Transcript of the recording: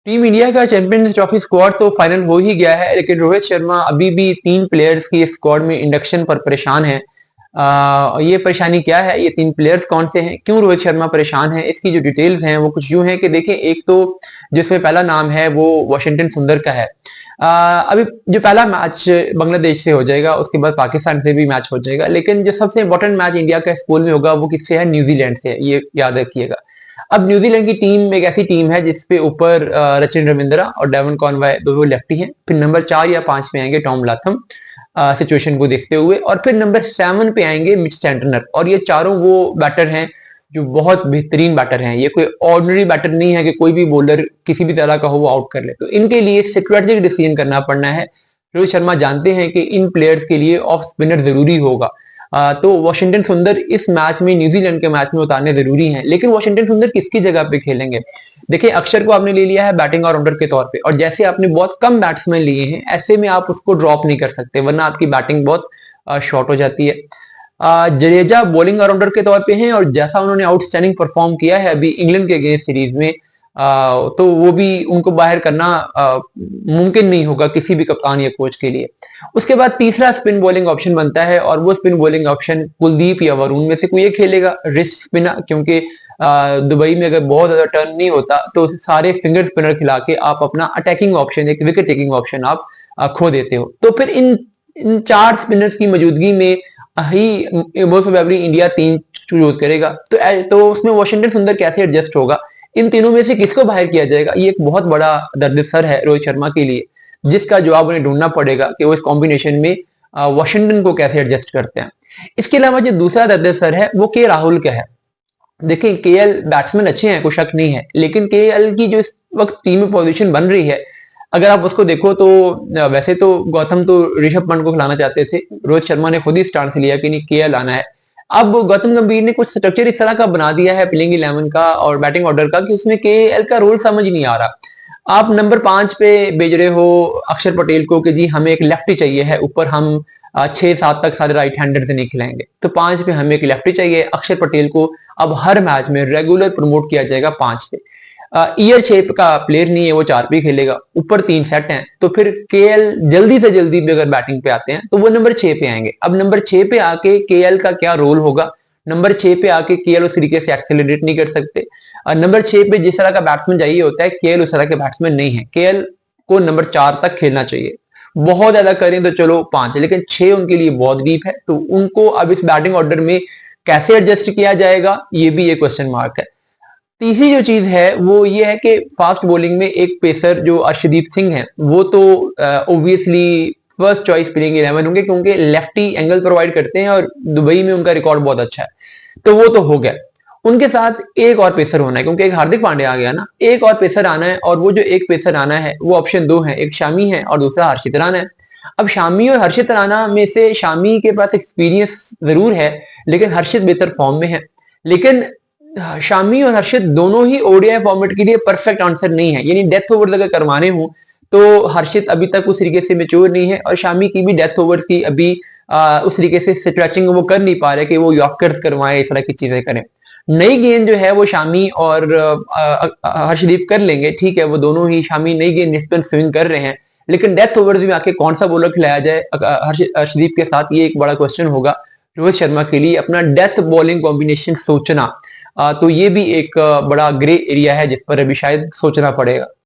Team India का champions trophy squad तो final हो ही गया है, लेकिन रोहित शर्मा अभी भी 3 प्लेयर्स की स्क्वाड में इंडक्शन पर परेशान है। ये परेशानी क्या है, ये 3 प्लेयर्स कौन से हैं, क्यों रोहित शर्मा परेशान है, इसकी जो डिटेल्स हैं वो कुछ यूं हैं कि देखें। एक तो जिसमें पहला नाम है वो वाशिंगटन सुंदर का है। अभी जो पहला मैच बांग्लादेश से हो जाएगा, उसके बाद पाकिस्तान से भी मैच हो जाएगा, लेकिन जो सबसे इंपॉर्टेंट मैच इंडिया का स्कूल में होगा वो किससे है, न्यूजीलैंड से, ये याद रखिएगा। अब न्यूजीलैंड की टीम एक ऐसी टीम है जिसपे ऊपर रचिन रविंद्रा और डेवन कॉनवे दो लेफ्टी हैं, फिर नंबर 4 या 5 पे आएंगे टॉम लाथम सिचुएशन को देखते हुए, और फिर नंबर 7 पे आएंगे मिच सेंटनर। और ये चारों वो बैटर हैं जो बहुत बेहतरीन बैटर हैं। ये कोई ऑर्डिनरी बैटर नहीं है कि कोई भी बॉलर किसी भी तरह का हो वो आउट कर ले, तो इनके लिए स्ट्रेटेजिक डिसीजन करना पड़ना है। रोहित शर्मा जानते हैं कि इन प्लेयर्स के लिए ऑफ स्पिनर जरूरी होगा। तो वॉशिंगटन सुंदर इस मैच में न्यूजीलैंड के मैच में उतारने जरूरी हैं, लेकिन वॉशिंगटन सुंदर किसकी जगह पे खेलेंगे? देखिए, अक्षर को आपने ले लिया है बैटिंग ऑलराउंडर के तौर पे, और जैसे आपने बहुत कम बैट्समैन लिए हैं, ऐसे में आप उसको ड्रॉप नहीं कर सकते, वरना आपकी बैटिंग बहुत शॉर्ट हो जाती है। जडेजा बॉलिंग ऑलराउंडर के तौर पे हैं, और जैसा उन्होंने आउटस्टैंडिंग परफॉर्म किया है अभी इंग्लैंड के अगेंस्ट सीरीज में, तो वो भी उनको बाहर करना मुमकिन नहीं होगा किसी भी कप्तान या कोच के लिए। उसके बाद तीसरा स्पिन बॉलिंग ऑप्शन बनता है, और वो स्पिन बॉलिंग ऑप्शन कुलदीप या वरुण में से कोई एक खेलेगा। रिस्ट स्पिनर, क्योंकि दुबई में अगर बहुत ज्यादा टर्न नहीं होता तो सारे फिंगर स्पिनर खिला के आप अपना अटैकिंग ऑप्शन, एक विकेट टेकिंग ऑप्शन आप खो देते हो। तो फिर इन 4 स्पिनर्स की मौजूदगी में ही मोस्ट प्रोबेबली इंडिया 3 चूज करेगा। तो उसमें वॉशिंगटन सुंदर कैसे एडजस्ट होगा, इन तीनों में से किसको बाहर किया जाएगा, ये एक बहुत बड़ा दर्द सर है रोहित शर्मा के लिए, जिसका जवाब उन्हें ढूंढना पड़ेगा कि वो इस कॉम्बिनेशन में वॉशिंगटन को कैसे एडजस्ट करते हैं। इसके अलावा जो दूसरा दर्द सर है वो के राहुल का है। देखिए, केएल बैट्समैन अच्छे हैं, कोई शक नहीं है, लेकिन केएल की जो इस वक्त टीम में पोजीशन बन रही है, अगर आप उसको देखो तो वैसे तो गौतम तो ऋषभ पंत को खिलाना चाहते थे, रोहित शर्मा ने खुद ही स्टांस लिया कि नहीं, केएल आना है। अब गौतम गंभीर ने कुछ स्ट्रक्चर इस तरह का बना दिया है प्लेइंग 11 का और बैटिंग ऑर्डर का कि उसमें केएल का रोल समझ नहीं आ रहा। आप नंबर 5 पे भेज रहे हो अक्षर पटेल को कि जी हमें एक लेफ्टी चाहिए है, ऊपर हम 6-7 तक सारे राइट हैंडर से नहीं खिलाएंगे, तो 5 पे हमें एक लेफ्टी चाहिए। अक्षर पटेल को अब हर मैच में रेगुलर प्रमोट किया जाएगा 5 पे। ईयर 6 का प्लेयर नहीं है, वो 4 पे खेलेगा, ऊपर 3 सेट हैं, तो फिर केएल जल्दी से जल्दी भी अगर बैटिंग पे आते हैं तो वो नंबर 6 पे आएंगे। अब नंबर 6 पे आके केएल का क्या रोल होगा? नंबर 6 पे आके केएल उस तरीके से एक्सेलरेट नहीं कर सकते। नंबर 6 पे जिस तरह का बैट्समैन चाहिए होता है, केएल उस तरह के बैट्समैन नहीं है। केएल को नंबर 4 तक खेलना चाहिए, बहुत ज्यादा करें तो चलो 5, लेकिन 6 उनके लिए बहुत डीप है। तो उनको अब इस बैटिंग ऑर्डर में कैसे एडजस्ट किया जाएगा, ये भी एक क्वेश्चन मार्क है। तीसरी जो चीज है वो ये है कि फास्ट बॉलिंग में एक पेसर जो अर्शदीप सिंह है, वो तो ऑब्वियसली फर्स्ट चॉइस प्लेइंग 11 होंगे, क्योंकि लेफ्टी एंगल प्रोवाइड करते हैं और दुबई में उनका रिकॉर्ड बहुत अच्छा है, तो वो तो हो गया। उनके साथ एक और पेसर होना है, क्योंकि एक हार्दिक पांड्या आ गया ना, एक और पेसर आना है, और वो जो एक पेसर आना है वो ऑप्शन 2 है, एक शामी है और दूसरा हर्षित राणा है। अब शामी और हर्षित राणा में से शामी के पास एक्सपीरियंस जरूर है, लेकिन हर्षित बेहतर फॉर्म में है। लेकिन शामी और हर्षित दोनों ही ओडीआई फॉर्मेट के लिए परफेक्ट आंसर नहीं है, यानी डेथ ओवर अगर करवाने हो तो हर्षित अभी तक उस तरीके से मेच्योर नहीं है, और शामी की भी डेथ ओवर की अभी उस तरीके से स्ट्रेचिंग वो कर नहीं पा रहे कि वो यॉर्कर्स करवाए, इस तरह की चीजें करें। नई गेंद जो है वो शामी और हर्षदीप कर लेंगे, ठीक है, वो दोनों ही, शामी नई गेंद निस्बतन स्विंग कर रहे हैं, लेकिन डेथ ओवर्स में आके कौन सा बॉलर खिलाया जाए हर्षदीप के साथ, ये एक बड़ा क्वेश्चन होगा रोहित शर्मा के लिए, अपना डेथ बॉलिंग कॉम्बिनेशन सोचना। तो ये भी एक बड़ा ग्रे एरिया है जिस पर अभी शायद सोचना पड़ेगा।